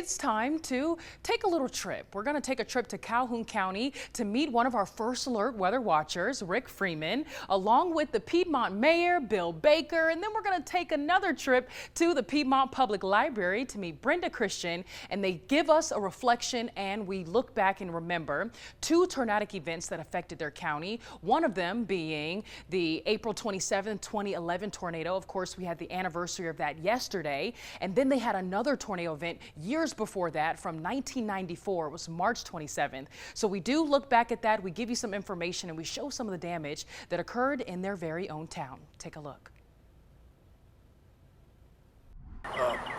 it's time to take a little trip. We're going to take a trip to Calhoun County to meet one of our first alert weather watchers, Rick Freeman, along with the Piedmont Mayor, Bill Baker, and then we're going to take another trip to the Piedmont Public Library to meet Brenda Christian, and they give us a reflection and we look back and remember two tornadic events that affected their county, one of them being the April 27, 2011 tornado. Of course, we had the anniversary of that yesterday, and then they had another tornado event years before that from 1994. It was March 27th. So we do look back at that, we give you some information, and we show some of the damage that occurred in their very own town. Take a look.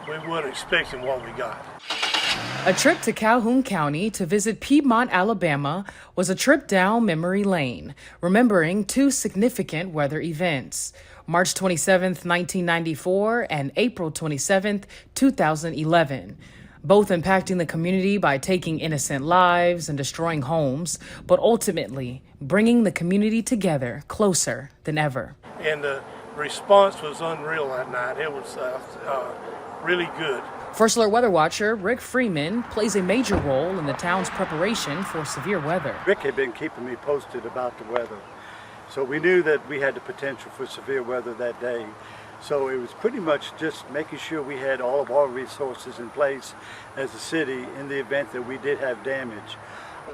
We weren't expecting what we got. A trip to Calhoun County to visit Piedmont, Alabama was a trip down memory lane, remembering two significant weather events. March 27th, 1994 and April 27th, 2011. Both impacting the community by taking innocent lives and destroying homes, but ultimately bringing the community together closer than ever. And the response was unreal that night. It was really good. First Alert Weather Watcher Rick Freeman plays a major role in the town's preparation for severe weather. Rick had been keeping me posted about the weather, so we knew that we had the potential for severe weather that day. So it was pretty much just making sure we had all of our resources in place as a city in the event that we did have damage.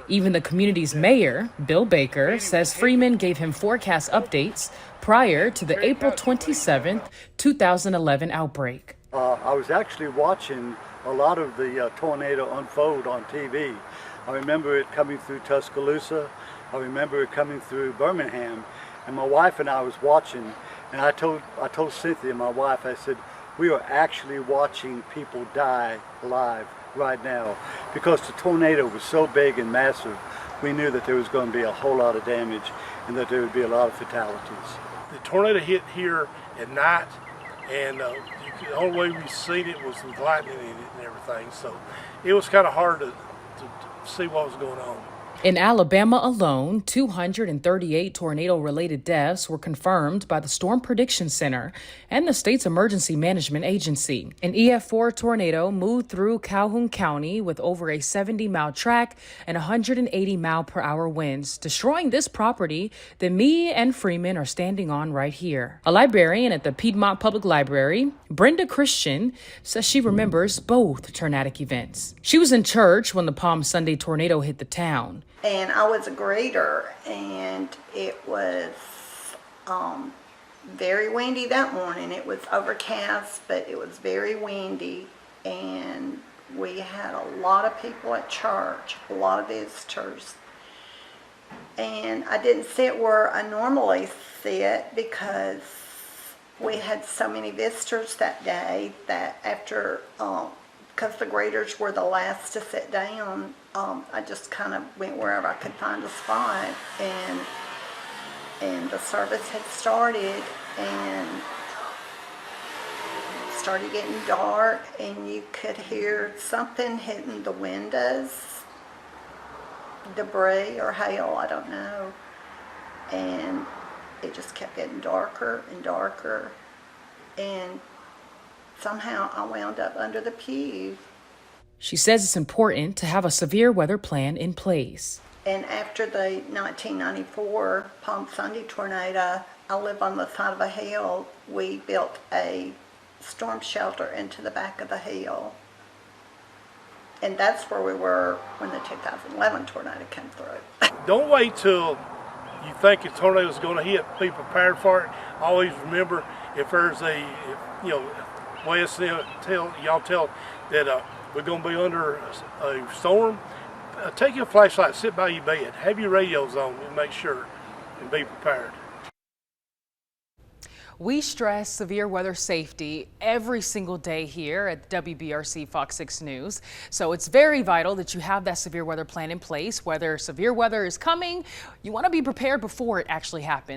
Even the community's mayor, Bill Baker, says Freeman gave him forecast updates prior to the April 27th, 2011 outbreak. I was actually watching a lot of the tornado unfold on TV. I remember it coming through Tuscaloosa. I remember it coming through Birmingham. And my wife and I was watching, and I told Cynthia, my wife, I said, we are actually watching people die live right now, because the tornado was so big and massive. We knew that there was going to be a whole lot of damage and that there would be a lot of fatalities. The tornado hit here at night, and the only way we seen it was with lightning in it and everything, so it was kind of hard to see what was going on. In Alabama alone, 238 tornado-related deaths were confirmed by the Storm Prediction Center and the state's emergency management agency. An EF4 tornado moved through Calhoun County with over a 70-mile track and 180-mile-per-hour winds, destroying this property that me and Freeman are standing on right here. A librarian at the Piedmont Public Library, Brenda Christian, says she remembers both tornadic events. She was in church when the Palm Sunday tornado hit the town. And I was a greeter, and it was very windy that morning. It was overcast, but it was very windy, and we had a lot of people at church, a lot of visitors. And I didn't sit where I normally sit because we had so many visitors that day that after because the greeters were the last to sit down, I just kind of went wherever I could find a spot, and the service had started, and it started getting dark, and you could hear something hitting the windows, debris or hail, I don't know, and it just kept getting darker and darker, and somehow I wound up under the pew. She says it's important to have a severe weather plan in place. And after the 1994 Palm Sunday tornado, I live on the side of a hill. We built a storm shelter into the back of the hill. And that's where we were when the 2011 tornado came through. Don't wait till you think a tornado is going to hit. Be prepared for it. Always remember, if there's Wes, y'all tell that we're going to be under a storm, take your flashlight, sit by your bed, have your radios on, and make sure and be prepared. We stress severe weather safety every single day here at WBRC Fox 6 News. So it's very vital that you have that severe weather plan in place. Whether severe weather is coming, you want to be prepared before it actually happens.